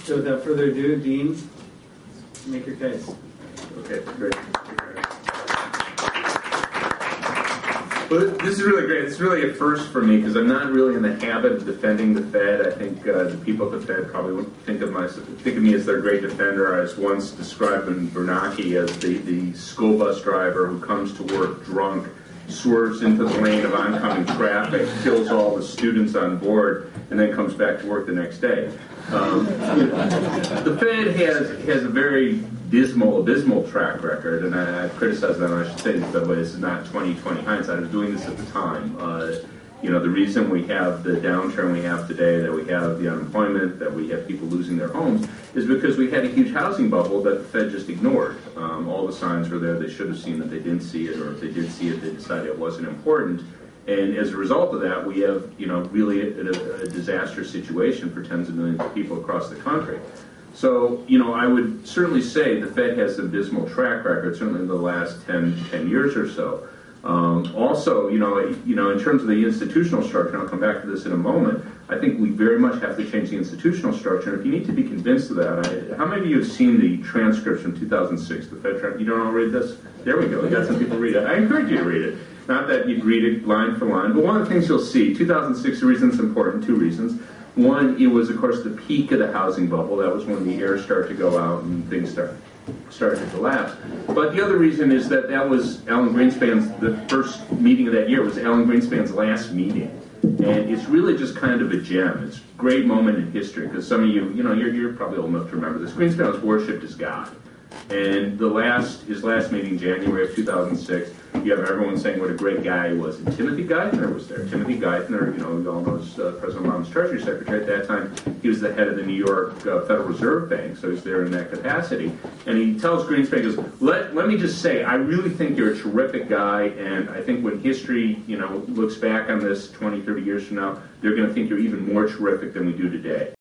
So without further ado, Dean, make your case. Okay, great. Well, this is really great. It's really a first for me because I'm not really in the habit of defending the Fed. I think the people at the Fed probably wouldn't think of me as their great defender. I was once described Ben Bernanke as the school bus driver who comes to work drunk, swerves into the lane of oncoming traffic, kills all the students on board, and then comes back to work the next day. The Fed has a very abysmal track record, and I've criticized them. I should say, by the way, this is not 20/20 hindsight. I was doing this at the time. The reason we have the downturn we have today, that we have the unemployment, that we have people losing their homes, is because we had a huge housing bubble that the Fed just ignored. All the signs were there. They should have seen that they didn't see it, or if they did see it, they decided it wasn't important. And as a result of that, we have, really a disastrous situation for tens of millions of people across the country. So, I would certainly say the Fed has an abysmal track record, certainly in the last 10 years or so. Also, in terms of the institutional structure, and I'll come back to this in a moment, I think we very much have to change the institutional structure. And if you need to be convinced of that, how many of you have seen the transcripts from 2006, the Fed You don't all read this? There we go. We got some people read it. I encourage you to read it. Not that you'd read it line for line, but one of the things you'll see, 2006, the reason it's important, two reasons. One, it was, of course, the peak of the housing bubble. That was when the air started to go out and things started to collapse. But the other reason is that was Alan Greenspan's, the first meeting of that year was Alan Greenspan's last meeting. And it's really just kind of a gem. It's a great moment in history, because some of you, you're probably old enough to remember this. Greenspan was worshipped as God. And his last meeting, January of 2006, you have everyone saying what a great guy he was. And Timothy Geithner was there. Timothy Geithner, you all know, was President Obama's Treasury Secretary at that time. He was the head of the New York Federal Reserve Bank, so he's there in that capacity. And he tells Greenspan, he goes, let me just say, I really think you're a terrific guy, and I think when history, looks back on this 20, 30 years from now, they're going to think you're even more terrific than we do today.